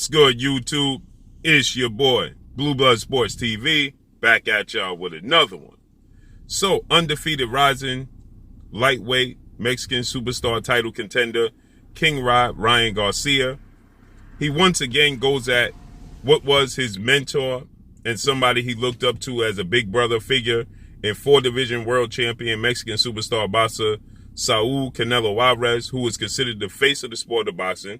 good, YouTube? It's your boy, Blue Blood Sports TV, back at y'all with another one. So, undefeated rising lightweight Mexican superstar title contender, King Ryan Garcia. He once again goes at what was his mentor and somebody he looked up to as a big brother figure in 4-division world champion Mexican superstar boxer Saul Canelo Alvarez, who is considered the face of the sport of boxing.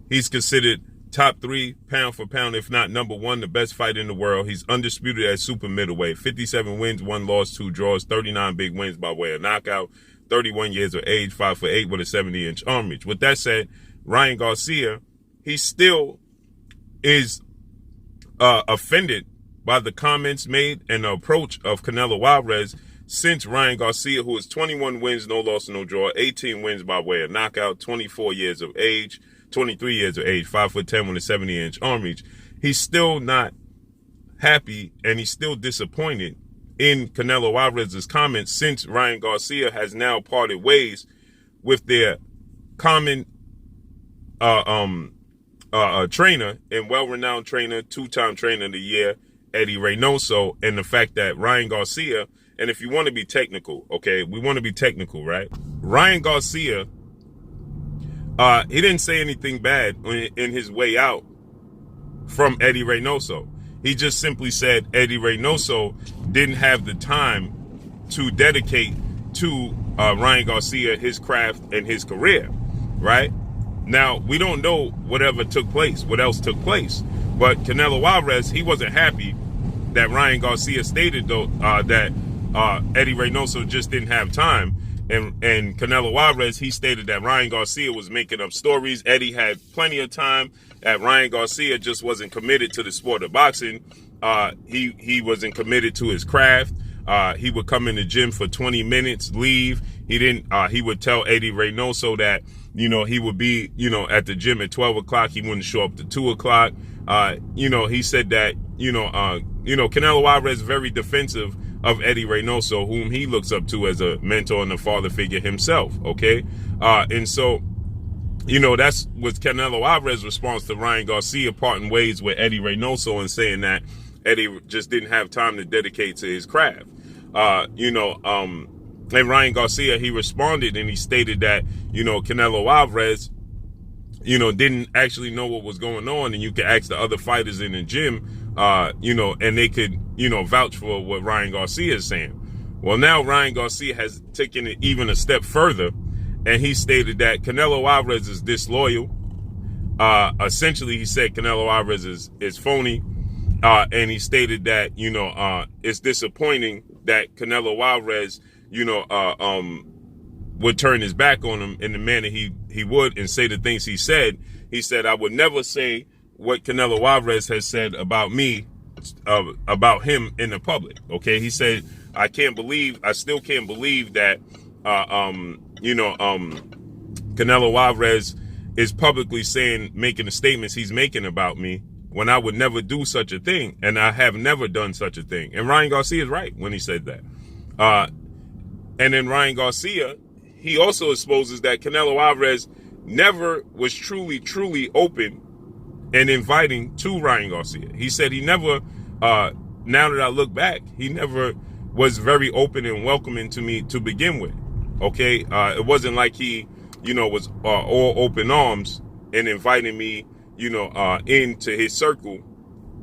He's considered top 3 pound for pound, if not number 1, the best fighter in the world. He's undisputed at super middleweight. 57 wins, 1 loss, 2 draws, 39 big wins by way of knockout. 31 years of age, 5'8" with a 70-inch arm reach. With that said, Ryan Garcia, he still is offended by the comments made and the approach of Canelo Alvarez, since Ryan Garcia, who is 21 wins, no loss, no draw, 18 wins by way of knockout, 23 years of age, 5'10" with a 70-inch arm reach. He's still not happy and he's still disappointed in Canelo Alvarez's comments, since Ryan Garcia has now parted ways with their common trainer and well-renowned trainer, 2-time trainer of the year, Eddie Reynoso, and the fact that Ryan Garcia, and if you want to be technical, okay, we want to be technical, right? Ryan Garcia, he didn't say anything bad in his way out from Eddie Reynoso. He just simply said Eddie Reynoso didn't have the time to dedicate to Ryan Garcia, his craft, and his career, right? Now, we don't know what else took place, but Canelo Alvarez, he wasn't happy that Ryan Garcia stated, though, that Eddie Reynoso just didn't have time. And Canelo Alvarez, he stated that Ryan Garcia was making up stories. Eddie had plenty of time, that Ryan Garcia just wasn't committed to the sport of boxing. He wasn't committed to his craft. He would come in the gym for 20 minutes, leave. He would tell Eddie Reynoso that, he would be, at the gym at 12 o'clock. He wouldn't show up to 2 o'clock. He said that, Canelo Alvarez is very defensive of Eddie Reynoso, whom he looks up to as a mentor and a father figure himself, okay? And so, that's was Canelo Alvarez's response to Ryan Garcia parting ways with Eddie Reynoso and saying that Eddie just didn't have time to dedicate to his craft. And Ryan Garcia, he responded and he stated that, Canelo Alvarez, didn't actually know what was going on, and you could ask the other fighters in the gym, and they could, vouch for what Ryan Garcia is saying. Well, now Ryan Garcia has taken it even a step further, and he stated that Canelo Alvarez is disloyal. Essentially, he said Canelo Alvarez is phony, and he stated that, it's disappointing that Canelo Alvarez, would turn his back on him in the manner he would and say the things he said. He said, I would never say what Canelo Alvarez has said about me, about him in the public. Okay. He said, I still can't believe that, Canelo Alvarez is publicly making the statements he's making about me when I would never do such a thing. And I have never done such a thing. And Ryan Garcia is right when he said that. And then Ryan Garcia, he also exposes that Canelo Alvarez never was truly open and inviting to Ryan Garcia. He said he never, now that I look back, he never was very open and welcoming to me to begin with. Okay. It wasn't like he, was all open arms and inviting me, into his circle,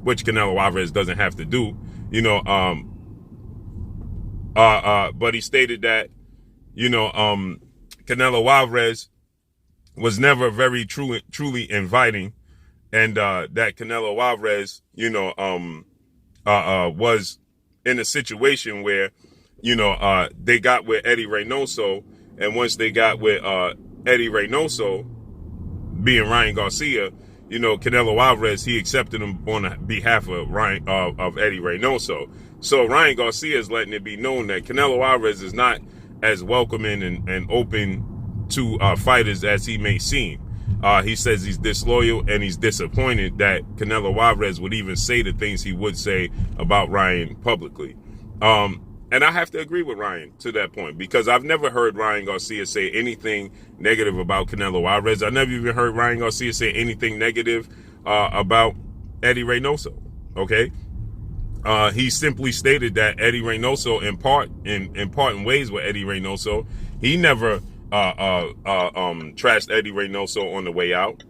which Canelo Alvarez doesn't have to do, but he stated that, Canelo Alvarez was never very truly inviting, and that Canelo Alvarez, was in a situation where, they got with Eddie Reynoso, and once they got with Eddie Reynoso, being Ryan Garcia, Canelo Alvarez, he accepted him on behalf of Eddie Reynoso. So Ryan Garcia is letting it be known that Canelo Alvarez is not as welcoming and open to fighters as he may seem. He says he's disloyal and he's disappointed that Canelo Alvarez would even say the things he would say about Ryan publicly. And I have to agree with Ryan to that point, because I've never heard Ryan Garcia say anything negative about Canelo Alvarez. I never even heard Ryan Garcia say anything negative about Eddie Reynoso. Okay. He simply stated that Eddie Reynoso, in parting ways with Eddie Reynoso, he never trashed Eddie Reynoso on the way out.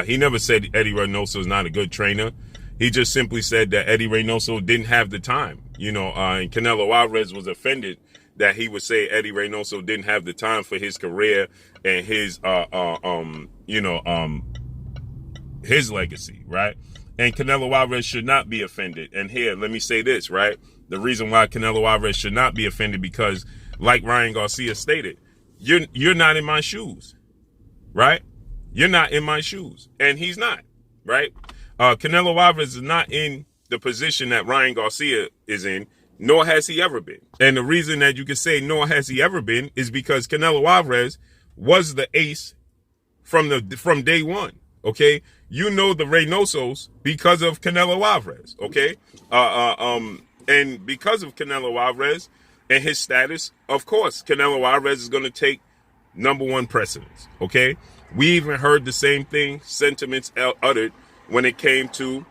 He never said Eddie Reynoso is not a good trainer. He just simply said that Eddie Reynoso didn't have the time. And Canelo Alvarez was offended that he would say Eddie Reynoso didn't have the time for his career and his his legacy, right? And Canelo Alvarez should not be offended. And here, let me say this, right? The reason why Canelo Alvarez should not be offended, because like Ryan Garcia stated, you're not in my shoes, right? You're not in my shoes. And he's not, right? Canelo Alvarez is not in the position that Ryan Garcia is in, nor has he ever been. And the reason that you can say nor has he ever been is because Canelo Alvarez was the ace from day one. Okay, the Reynosos because of Canelo Alvarez. Okay, and because of Canelo Alvarez and his status, of course, Canelo Alvarez is going to take #1 precedence. Okay, we even heard the same sentiments uttered when it came to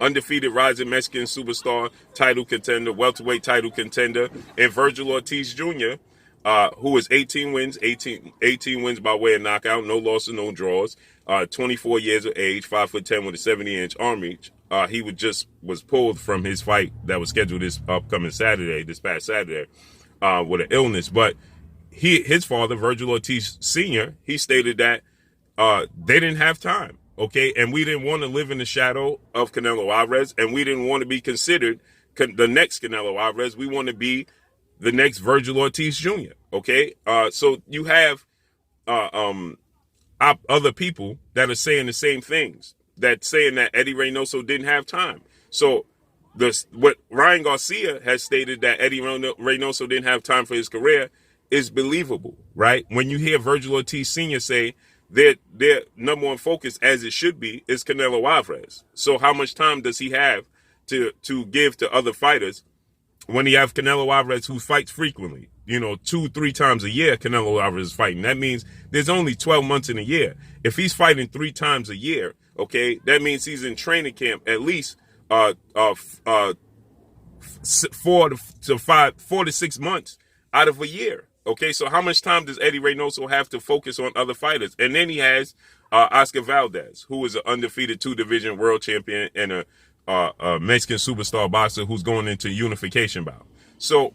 undefeated rising Mexican superstar, title contender, welterweight title contender, and Virgil Ortiz Jr., who is 18 wins by way of knockout, no losses, no draws, 24 years of age, 5'10" with a 70-inch arm reach. He was pulled from his fight that was scheduled this past Saturday, with an illness. But his father, Virgil Ortiz Sr., he stated that they didn't have time. Okay, and we didn't want to live in the shadow of Canelo Alvarez, and we didn't want to be considered the next Canelo Alvarez. We want to be the next Virgil Ortiz Jr. Okay, so you have other people that are saying the same things, saying that Eddie Reynoso didn't have time. So what Ryan Garcia has stated, that Eddie Reynoso didn't have time for his career, is believable, right? When you hear Virgil Ortiz Sr. say their #1 focus, as it should be, is Canelo Alvarez. So how much time does he have to give to other fighters when he have Canelo Alvarez, who fights frequently? 2-3 times a year Canelo Alvarez is fighting. That means there's only 12 months in a year. If he's fighting 3 times a year, okay, that means he's in training camp at least 4 to 6 months out of a year. Okay, so how much time does Eddie Reynoso have to focus on other fighters? And then he has Oscar Valdez, who is an undefeated 2-division world champion and a Mexican superstar boxer who's going into unification bout. So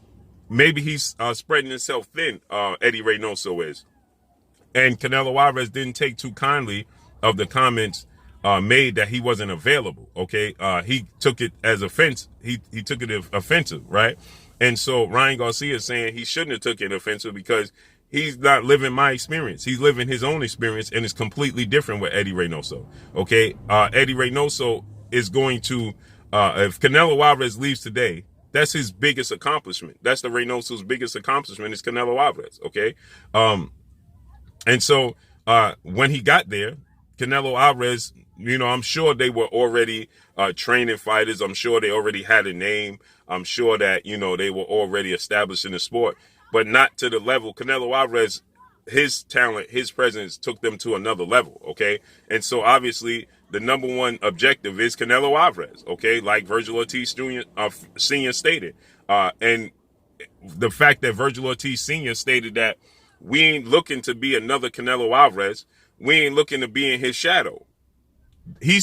maybe he's spreading himself thin, Eddie Reynoso is. And Canelo Alvarez didn't take too kindly of the comments made that he wasn't available. Okay, he took it as offense. He took it offensive, right? And so Ryan Garcia is saying he shouldn't have taken it offensive because he's not living my experience. He's living his own experience, and it's completely different with Eddie Reynoso. Okay, Eddie Reynoso is going to, if Canelo Alvarez leaves today, that's his biggest accomplishment. That's the Reynoso's biggest accomplishment, is Canelo Alvarez. Okay, and so when he got there, Canelo Alvarez, I'm sure they were already training fighters. I'm sure they already had a name. I'm sure that, they were already established in the sport, but not to the level. Canelo Alvarez, his talent, his presence took them to another level. Okay. And so obviously the #1 objective is Canelo Alvarez. Okay. Like Virgil Ortiz Jr., Sr. stated. And the fact that Virgil Ortiz Sr. stated that we ain't looking to be another Canelo Alvarez. We ain't looking to be in his shadow. He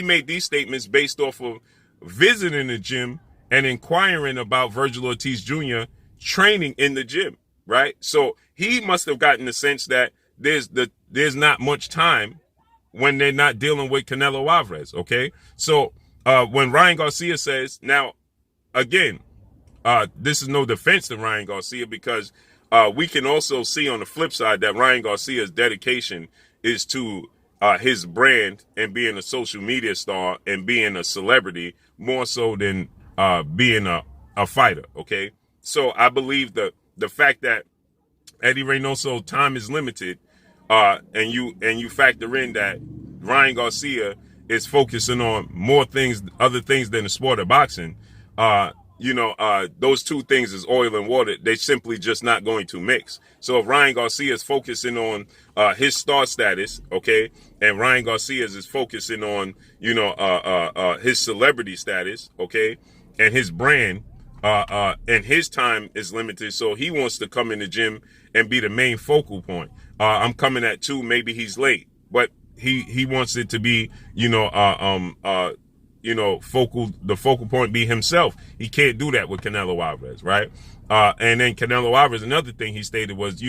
made these statements based off of visiting the gym and inquiring about Virgil Ortiz Jr. training in the gym, right? So he must have gotten the sense that there's not much time when they're not dealing with Canelo Alvarez, okay? So when Ryan Garcia says, now, again, this is no defense to Ryan Garcia, because we can also see on the flip side that Ryan Garcia's dedication is to his brand and being a social media star and being a celebrity more so than being a fighter. Okay, so I believe the fact that Eddie Reynoso time is limited, and you factor in that Ryan Garcia is focusing on other things than the sport of boxing. those two things is oil and water. They simply just not going to mix. So if Ryan Garcia is focusing on his star status, okay, and Ryan Garcia is focusing on his celebrity status, okay, and his brand, and his time is limited, so he wants to come in the gym and be the main focal point. I'm coming at 2, maybe he's late, but he wants it to be the focal point be himself. He can't do that with Canelo Alvarez, right? And then Canelo Alvarez, another thing he stated was,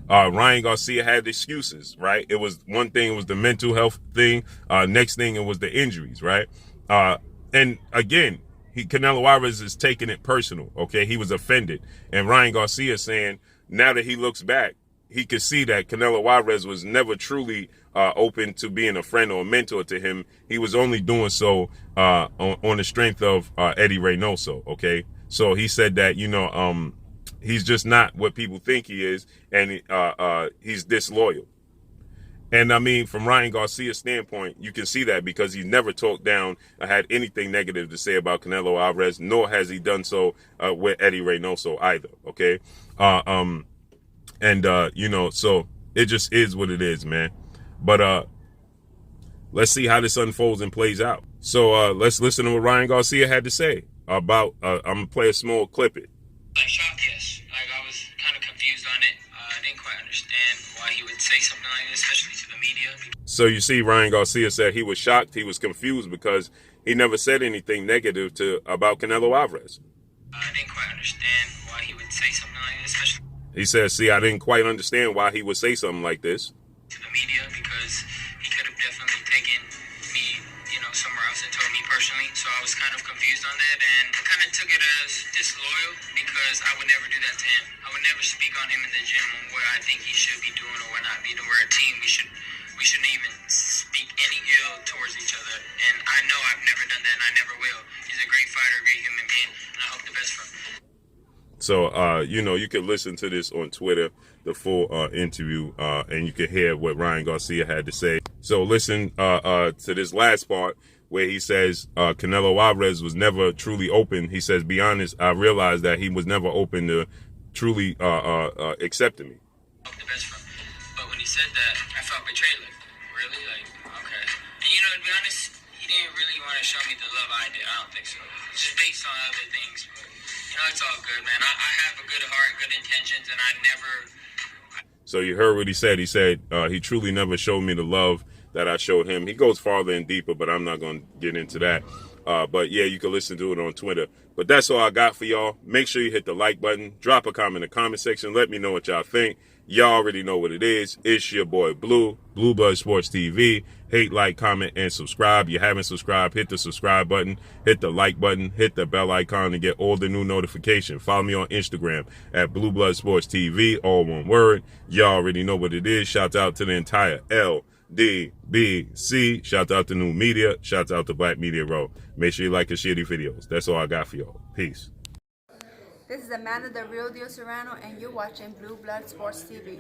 Ryan Garcia had excuses, right? It was one thing, it was the mental health thing. Next thing, it was the injuries, right? And again, Canelo Alvarez is taking it personal, okay? He was offended. And Ryan Garcia saying, now that he looks back, he could see that Canelo Alvarez was never truly open to being a friend or a mentor to him. He was only doing so on the strength of Eddie Reynoso, okay? So he said that, he's just not what people think he is, and he's disloyal. And I mean, from Ryan Garcia's standpoint, you can see that because he never talked down or had anything negative to say about Canelo Alvarez, nor has he done so with Eddie Reynoso either, okay? So it just is what it is, man. But let's see how this unfolds and plays out. So let's listen to what Ryan Garcia had to say about, I'm going to play a small clip it. Shocked, yes. I was kind of confused on it. I didn't quite understand why he would say something like this, especially to the media. So you see, Ryan Garcia said he was shocked, he was confused because he never said anything negative about Canelo Alvarez. I didn't quite understand why he would say something like this, especially. He says, see, I didn't quite understand why he would say something like this to the media, because he could have definitely taken me, somewhere else and told me personally. So I was kind of confused on that, and I kind of took it as disloyal because I would never do that to him. I would never speak on him in the gym on what I think he should be doing or what not be doing. We're a team. We shouldn't even speak any ill towards each other. And I know I've never done that, and I never will. He's a great fighter, a great human being, and I hope the best for him. So, you can listen to this on Twitter, the full interview, and you can hear what Ryan Garcia had to say. So listen to this last part where he says Canelo Alvarez was never truly open. He says, be honest, I realized that he was never open to truly accepting me. I hope the best for him. But when he said that, I felt betrayed. Like, really? Like, okay. And, to be honest, he didn't really want to show me the love I did. I don't think so. It's just based on other things, but it's all good, man. I have a good heart, good intentions, and I never. So you heard what he said. He said he truly never showed me the love that I showed him. He goes farther and deeper, but I'm not going to get into that. But yeah, you can listen to it on Twitter. But that's all I got for y'all. Make sure you hit the like button. Drop a comment in the comment section. Let me know what y'all think. Y'all already know what it is. It's your boy Blue Blood Sports TV. Hate, like, comment, and subscribe. You haven't subscribed, hit the subscribe button, hit the like button, hit the bell icon to get all the new notifications. Follow me on Instagram at Blue Blood Sports TV, all one word. Y'all already know what it is. Shout out to the entire LDBC. Shout out to New Media. Shout out to Black Media Row. Make sure you like and share these videos. That's all I got for y'all. Peace. This is Amanda, the Real Deal Serrano, and you're watching Blue Blood Sports TV.